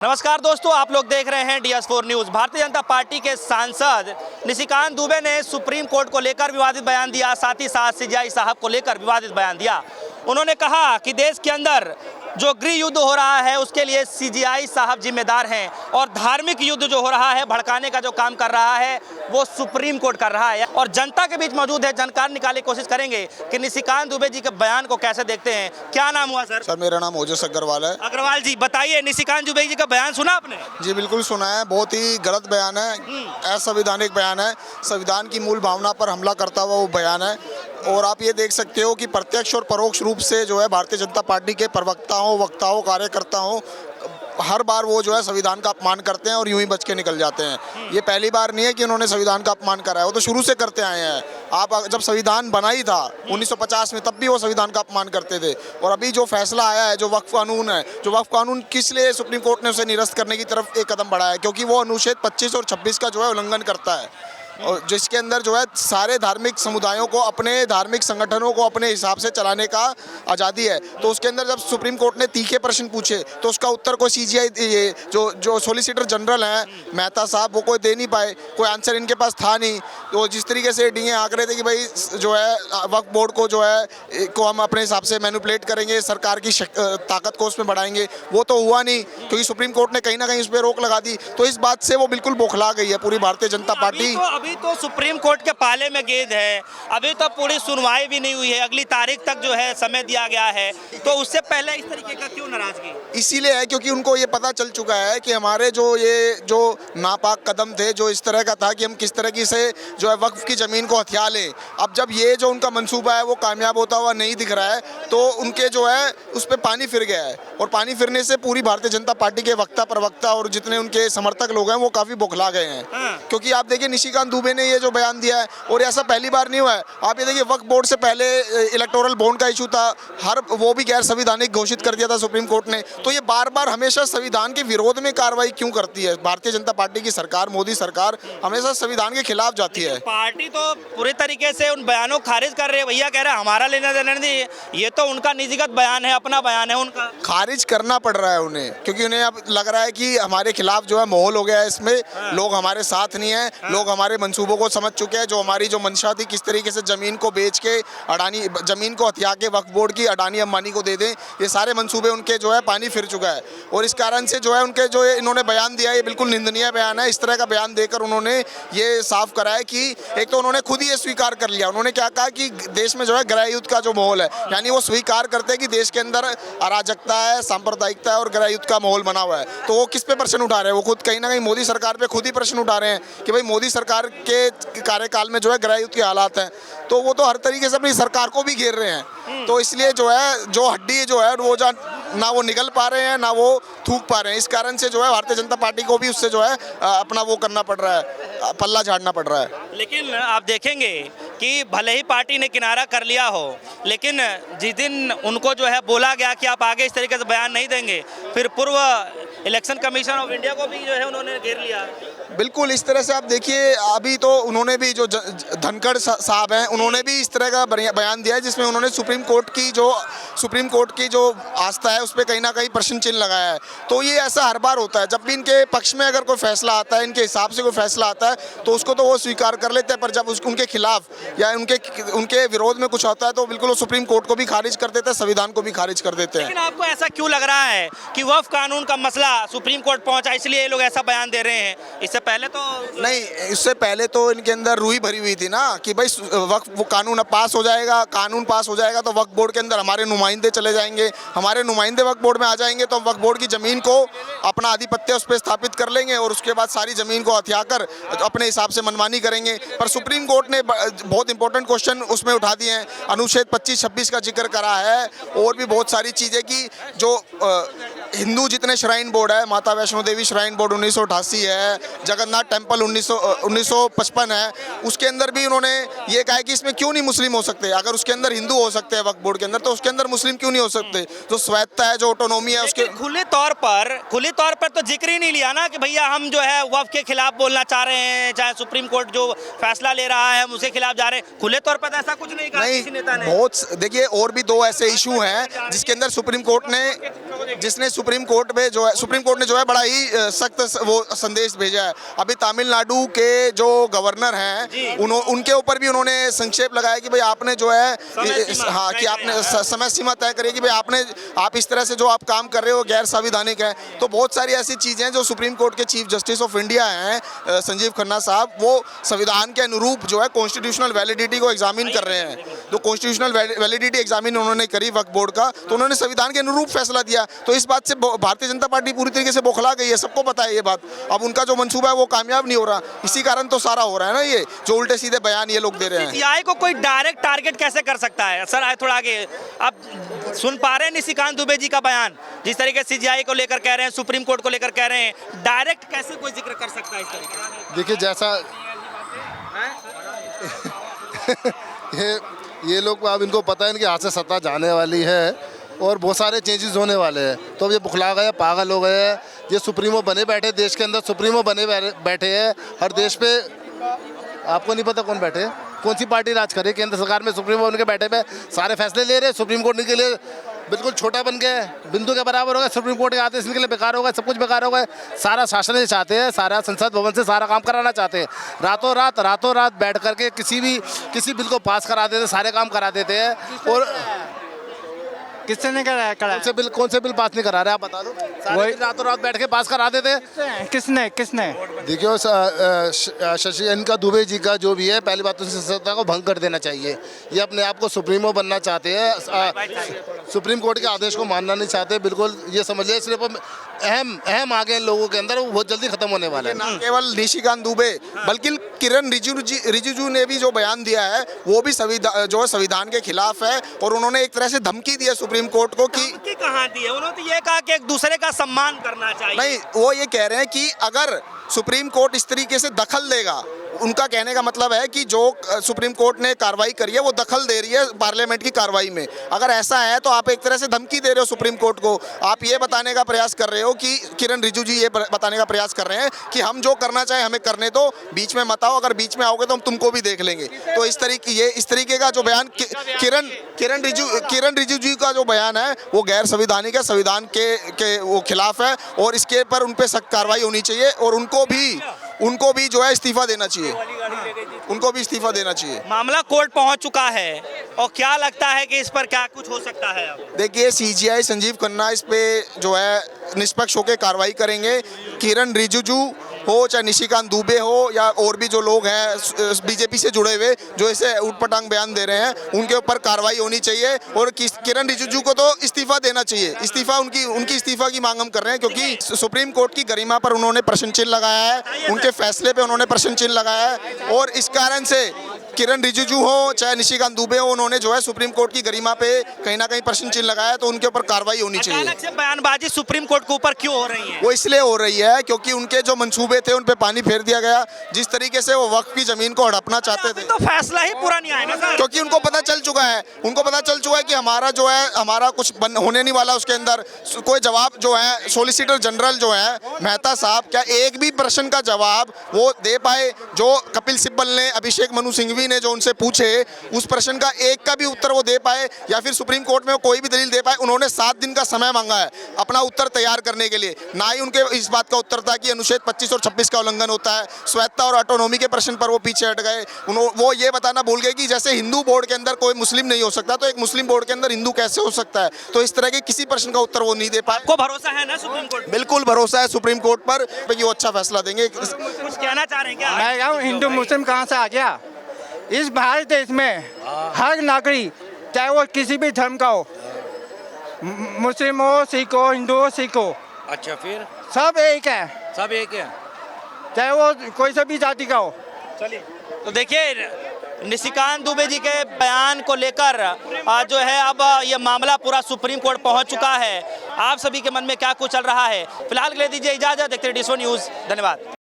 नमस्कार दोस्तों, आप लोग देख रहे हैं DS4 news. Bharatiya Janata party के सांसद निशिकांत दुबे ने सुप्रीम कोर्ट को लेकर विवादित बयान दिया, साथ ही साथ CJI साहब को लेकर विवादित बयान दिया। उन्होंने कहा कि देश के अंदर जो गृह युद्ध हो रहा है उसके लिए CJI साहब जिम्मेदार हैं और धार्मिक युद्ध जो हो रहा है, भड़काने का जो काम कर रहा है वो सुप्रीम कोर्ट कर रहा है। और जनता के बीच मौजूद है, जानकारी निकालने की कोशिश करेंगे कि निशिकांत दुबे जी के बयान को कैसे देखते हैं। क्या नाम हुआ सर? सर मेरा नाम ओजस अग्रवाल है। अग्रवाल जी बताइए, निशिकांत दुबे जी का बयान सुना आपने? जी बिल्कुल सुना है, बहुत ही गलत बयान है, असंवैधानिक बयान है, संविधान की मूल भावना पर हमला करता हुआ वो बयान है। और आप ये देख सकते हो कि प्रत्यक्ष और परोक्ष रूप से जो है भारतीय जनता पार्टी के प्रवक्ताओं, वक्ताओं, कार्यकर्ताओं हर बार वो जो है संविधान का अपमान करते हैं और यूं ही बच के निकल जाते हैं। ये पहली बार नहीं है कि उन्होंने संविधान का अपमान करा है, वो तो शुरू से करते आए हैं। आप जब संविधान बना ही था 1950 में, तब भी वो संविधान का अपमान करते थे। और अभी जो फैसला आया है, जो वक्फ कानून है, जो वक्फ कानून किस लिए सुप्रीम कोर्ट ने उसे निरस्त करने की तरफ एक कदम बढ़ाया है, क्योंकि वो अनुच्छेद 25 और 26 का जो है उल्लंघन करता है, और जिसके अंदर जो है सारे धार्मिक समुदायों को, अपने धार्मिक संगठनों को अपने हिसाब से चलाने का आज़ादी है। तो उसके अंदर जब सुप्रीम कोर्ट ने तीखे प्रश्न पूछे तो उसका उत्तर कोई CJI जो सोलिसिटर जनरल हैं मेहता साहब, वो कोई दे नहीं पाए, कोई आंसर इनके पास था नहीं। तो जिस तरीके से डीए आंक रहे थे कि भाई जो है वक्फ बोर्ड को जो है को हम अपने हिसाब से मैनिपुलेट करेंगे, सरकार की ताकत को उसमें बढ़ाएंगे, वो तो हुआ नहीं, क्योंकि सुप्रीम कोर्ट ने कहीं ना कहीं उस पर रोक लगा दी। तो इस बात से वो बिल्कुल बौखला गई है पूरी भारतीय जनता पार्टी। अभी तो सुप्रीम कोर्ट के पाले में गेंद है, अभी तो पूरी सुनवाई भी नहीं हुई है, अगली तारीख तक जो है समय दिया गया है। तो उससे पहले इस तरीके का क्यों नाराजगी? इसीलिए है क्योंकि उनको ये पता चल चुका है कि हमारे जो नापाक कदम थे, जो इस तरह का था कि हम किस तरह से जो है वक्फ की ज़मीन को हथिया लें। अब जब ये जो उनका मंसूबा है वो कामयाब होता हुआ नहीं दिख रहा है, तो उनके जो है उस पर पानी फिर गया है। और पानी फिरने से पूरी भारतीय जनता पार्टी के वक्ता, प्रवक्ता और जितने उनके समर्थक लोग हैं वो काफ़ी बौखला गए हैं। क्योंकि आप देखिए निशिकांत दुबे ने ये जो बयान दिया है, और ऐसा पहली बार नहीं हुआ है। आप ये देखिए वक्फ बोर्ड से पहले इलेक्टोरल बॉन्ड का इशू था, वो भी गैर संवैधानिक घोषित कर दिया था सुप्रीम कोर्ट ने। तो ये बार बार हमेशा संविधान के विरोध में कार्रवाई क्यों करती है भारतीय जनता पार्टी की सरकार? मोदी सरकार हमेशा संविधान के खिलाफ जाती है। पार्टी तो पूरे तरीके से उन बयानों को खारिज कर रहे हैं। भैया कह रहे हैं हमारा लेना देना नहीं, ये तो उनका निजीगत बयान है, अपना बयान है उनका। खारिज करना पड़ रहा है उन्हें, क्योंकि उन्हें अब लग रहा है कि हमारे खिलाफ जो है माहौल हो गया है, इसमें लोग हमारे साथ नहीं है, लोग हमारे मंसूबों को समझ चुके हैं। जो हमारी जो मंशा थी, किस तरीके से जमीन को बेच के अडानी, जमीन को हथिया के वक्फ बोर्ड की अडानी अंबानी को दे दें, ये सारे मंसूबे उनके जो है पानी फिर चुका है। और इस कारण से जो है उनके जो इन्होंने बयान दिया है ये बिल्कुल निंदनीय बयान है। इस तरह का बयान देकर उन्होंने ये साफ करा है कि एक तो उन्होंने खुद ही ये स्वीकार कर लिया। उन्होंने क्या कहा कि देश में जो है गृह युद्ध का जो माहौल है, यानी वो स्वीकार करते हैं कि देश के अंदर अराजकता है, सांप्रदायिकता है और गृह युद्ध का माहौल बना हुआ है। तो वो किस पे प्रश्न उठा रहे हैं? वो खुद कहीं ना कहीं मोदी सरकार पे खुद ही प्रश्न उठा रहे हैं कि भाई मोदी सरकार के कार्यकाल में जो है गृह युद्ध के हालात हैं। तो वो तो हर तरीके से अपनी सरकार को भी घेर रहे हैं। तो इसलिए जो है जो हड्डी जो है वो ना वो निगल पा रहे हैं, ना वो थूक पा रहे हैं। इस कारण से जो है भारतीय जनता पार्टी को भी उससे जो है अपना वो करना पड़ रहा है, पल्ला झाड़ना पड़ रहा है। लेकिन आप देखेंगे कि भले ही पार्टी ने किनारा कर लिया हो, लेकिन जिस दिन उनको जो है बोला गया कि आप आगे इस तरीके से बयान नहीं देंगे, फिर पूर्व इलेक्शन कमीशन ऑफ इंडिया को भी जो है उन्होंने घेर लिया। बिल्कुल इस तरह से आप देखिए, अभी तो उन्होंने भी जो धनखड़ साहब हैं उन्होंने भी इस तरह का बयान दिया है, जिसमें उन्होंने सुप्रीम कोर्ट की जो आस्था है उस पर कहीं ना कहीं प्रश्न चिन्ह लगाया है। तो ये ऐसा हर बार होता है, जब भी इनके पक्ष में अगर कोई फैसला आता है, इनके हिसाब से कोई फैसला आता है तो उसको तो वो स्वीकार कर लेते हैं, पर जब उनके खिलाफ या उनके विरोध में कुछ होता है तो बिल्कुल वो सुप्रीम कोर्ट को भी खारिज कर देते हैं, संविधान को भी खारिज कर देते हैं। लेकिन आपको ऐसा क्यों लग रहा है कि वक्फ कानून का मसला सुप्रीम कोर्ट पहुंचा इसलिए ये लोग ऐसा बयान दे रहे हैं? इससे पहले तो नहीं, इससे पहले तो इनके अंदर रूही भरी हुई थी ना कि भाई वक्फ कानून अब पास हो जाएगा, कानून पास हो जाएगा तो वक्फ बोर्ड के अंदर हमारे नुमाइंदे चले जाएंगे, हमारे नुमाइंदे वक्फ बोर्ड में आ जाएंगे, तो हम वक्फ बोर्ड की ज़मीन को अपना आधिपत्य उस पर स्थापित कर लेंगे और उसके बाद सारी ज़मीन को हथिया कर अपने हिसाब से मनमानी करेंगे। पर सुप्रीम कोर्ट ने बहुत इंपॉर्टेंट क्वेश्चन उसमें उठा दिए हैं, अनुच्छेद 25-26 का जिक्र करा है, और भी बहुत सारी चीज़ें की जो हिंदू जितने श्राइन बोर्ड है, माता वैष्णो देवी श्राइन बोर्ड 1988 है, जगन्नाथ टेम्पल 1955 है, उसके अंदर भी उन्होंने ये कहा है कि इसमें क्यों नहीं मुस्लिम हो सकते? अगर उसके अंदर हिंदू हो सकते हैं वक्फ बोर्ड के अंदर, तो उसके अंदर मुस्लिम क्यों नहीं हो सकते? जो स्वायत्ता है, जो ऑटोनॉमी है, उसके खुले तौर पर तो जिक्र ही नहीं लिया ना कि भैया हम जो है वक्फ के खिलाफ बोलना चाह रहे हैं, चाहे सुप्रीम कोर्ट जो फैसला ले रहा है हम उसके खिलाफ जा रहे हैं। खुले तौर पर ऐसा कुछ नहीं कहा किसी नेता ने। बहुत देखिए और भी दो ऐसे इशू हैं जिसके अंदर सुप्रीम कोर्ट ने सुप्रीम कोर्ट में जो है, सुप्रीम कोर्ट ने जो है बड़ा ही सख्त वो संदेश भेजा है। अभी तमिलनाडु के जो गवर्नर हैं उनके ऊपर भी उन्होंने संक्षेप लगाया कि भाई आपने जो है हाँ कि आपने समय सीमा तय करी कि भाई आप इस तरह से जो आप काम कर रहे हो गैर संवैधानिक है। तो बहुत सारी ऐसी चीज़ें हैं जो सुप्रीम कोर्ट के चीफ जस्टिस ऑफ इंडिया हैं संजीव खन्ना साहब, वो संविधान के अनुरूप जो है कॉन्स्टिट्यूशनल वैलिडिटी को एग्जामिन कर रहे हैं। तो कॉन्स्टिट्यूशनल वैलिडिटी एग्जामिन उन्होंने करी वक्फ बोर्ड का, तो उन्होंने संविधान के अनुरूप फैसला दिया। तो इस बात से भारतीय जनता पार्टी पूरी तरीके से बौखला गई है, सबको पता है ये बात। अब उनका जो मंसूबा है वो कामयाब नहीं हो रहा, इसी कारण तो सारा हो रहा है ना, ये जो उल्टे सीधे बयान ये लोग दे रहे हैं। सीजीआई को कोई डायरेक्ट टारगेट कैसे कर सकता है? सर आए थोड़ा आगे, आप सुन पा रहे हैं निशिकांत दुबे जी का बयान, जिस तरीके से सीजीआई को लेकर कह रहे हैं, सुप्रीम कोर्ट को लेकर कह रहे हैं, डायरेक्ट कैसे कोई जिक्र कर सकता है इस तरीके? देखिए जैसा ये लोग अब इनको पता है इनके हाथ से सत्ता जाने वाली है और बहुत सारे चेंजेस होने वाले हैं, तो अब ये बुखला गए, पागल हो गए हैं। ये सुप्रीमो बने बैठे, देश के अंदर सुप्रीमो बने बैठे हैं हर देश पे। आपको नहीं पता कौन बैठे, कौन सी पार्टी राज करे केंद्र सरकार में? सुप्रीमो बन के बैठे पे सारे फैसले ले रहे। सुप्रीम कोर्ट के लिए बिल्कुल छोटा बन गया, बिंदु के बराबर हो गया। सुप्रीम कोर्ट के आदेश इनके लिए बेकार हो गए, सब कुछ बेकार हो गए। सारा शासन ये चाहते हैं, सारा संसद भवन से सारा काम कराना चाहते हैं। रातों रात बैठ करके किसी बिल को पास करा देते, सारे काम करा देते हैं। और किसने कराया? कौन से बिल पास नहीं करा रहे आप बता दो? सारे बिल रातों रात बैठ के पास करा देते। किसने? देखियो शशि इनका दुबे जी का जो भी है, पहली बात तो सत्ता को भंग कर देना चाहिए। ये अपने आप को सुप्रीमो बनना चाहते हैं, सुप्रीम कोर्ट के आदेश को मानना नहीं चाहते बिल्कुल। ये समझ लिया सिर्फ अहम आ गए लोगों के अंदर, वो बहुत जल्दी खत्म होने वाले हैं। न केवल निशिकांत दुबे बल्कि किरण रिजिजू ने भी जो बयान दिया है वो भी जो संविधान के खिलाफ है, और उन्होंने एक तरह से धमकी दी है सुप्रीम कोर्ट को कि कहाँ दी है? उन्होंने तो ये कहा कि एक दूसरे का सम्मान करना चाहिए। नहीं, वो ये कह रहे हैं कि अगर सुप्रीम कोर्ट इस तरीके से दखल देगा, उनका कहने का मतलब है कि जो सुप्रीम कोर्ट ने कार्रवाई करी है वो दखल दे रही है पार्लियामेंट की कार्रवाई में। अगर ऐसा है तो आप एक तरह से धमकी दे रहे हो सुप्रीम कोर्ट को। आप ये बताने का प्रयास कर रहे हो कि किरण रिजिजू जी ये बताने का प्रयास कर रहे हैं कि हम जो करना चाहे हमें करने दो, बीच में मत आओ, अगर बीच में आओगे तो हम तुमको भी देख लेंगे। तो इस तरीके का जो बयान किरण रिजिजू जी का जो बयान है वो गैर संवैधानिक है, संविधान के वो खिलाफ है, और इसके पर उन पर सख्त कार्रवाई होनी चाहिए, और उनको भी जो है इस्तीफा देना चाहिए, उनको भी इस्तीफा देना चाहिए। मामला कोर्ट पहुंच चुका है, और क्या लगता है कि इस पर क्या कुछ हो सकता है? अब देखिए सीजीआई संजीव खन्ना इस पे जो है निष्पक्ष होकर कार्रवाई करेंगे। किरण रिजिजू हो चाहे निशिकांत दुबे हो या और भी जो लोग हैं बीजेपी से जुड़े हुए जो ऐसे उटपटांग बयान दे रहे हैं, उनके ऊपर कार्रवाई होनी चाहिए, और किरण रिजिजू को तो इस्तीफा देना चाहिए। इस्तीफा उनकी इस्तीफा की मांग हम कर रहे हैं, क्योंकि सुप्रीम कोर्ट की गरिमा पर उन्होंने प्रश्न चिन्ह लगाया है, उनके फैसले पे उन्होंने प्रश्न चिन्ह लगाया है, और इस कारण से किरण रिजिजू हो चाहे निशिकांत दुबे हो, उन्होंने जो है सुप्रीम कोर्ट की गरिमा पे कहीं ना कहीं प्रश्न चिन्ह लगाया, तो उनके ऊपर कार्रवाई होनी चाहिए। अचानक से बयानबाजी सुप्रीम कोर्ट के ऊपर क्यों हो रही है? वो इसलिए हो रही है क्योंकि उनके जो मंसूबे थे उन पे पानी फेर दिया गया। जिस तरीके से वो वक्फ की जमीन को हड़पना चाहते थे, तो फैसला ही पूरा नहीं आया ना सर। क्योंकि उनको पता चल चुका है कि हमारा कुछ होने नहीं वाला। उसके अंदर कोई जवाब जो है सॉलिसिटर जनरल जो है मेहता साहब, क्या एक भी प्रश्न का जवाब वो दे पाए? जो कपिल सिब्बल ने, अभिषेक मनु सिंघवी ने जो उनसे पूछे, उस प्रश्न का एक का भी उत्तर वो दे पाए, या फिर सुप्रीम कोर्ट में कोई भी दलील दे पाए? उन्होंने 7 दिन का समय मांगा है अपना उत्तर तैयार करने के लिए। ना ही उनके इस बात का उत्तर था कि अनुच्छेद 25 और 26 का उल्लंघन होता है। स्वायत्ता और ऑटोनॉमी के प्रश्न पर वो पीछे हट गए। वो ये बताना भूल गए कि जैसे हिंदू बोर्ड के अंदर कोई मुस्लिम नहीं हो सकता, तो एक मुस्लिम बोर्ड के अंदर हिंदू कैसे हो सकता है? तो इस तरह के किसी प्रश्न का उत्तर वो नहीं दे पाए। आपको भरोसा है ना सुप्रीम कोर्ट? बिल्कुल भरोसा है सुप्रीम कोर्ट पर कि वो अच्छा फैसला देंगे। कुछ कहना चाह रहे हैं क्या? मैं कहूँ हिंदू मुस्लिम कहाँ से आ गया? इस भारत देश में हर नागरिक, चाहे वो किसी भी धर्म का हो, मुस्लिम हो, सिख हो, हिंदू हो, सिख हो, अच्छा फिर सब एक है, सब एक है, चाहे वो कोई सा भी जाति का हो। चलिए, तो देखिए निशिकांत दुबे जी के बयान को लेकर जो है अब ये मामला पूरा सुप्रीम कोर्ट पहुंच चुका है। आप सभी के मन में क्या कुछ चल रहा है? फिलहाल के लिए दीजिए इजाजत। देखते रहिए D1 न्यूज़। धन्यवाद।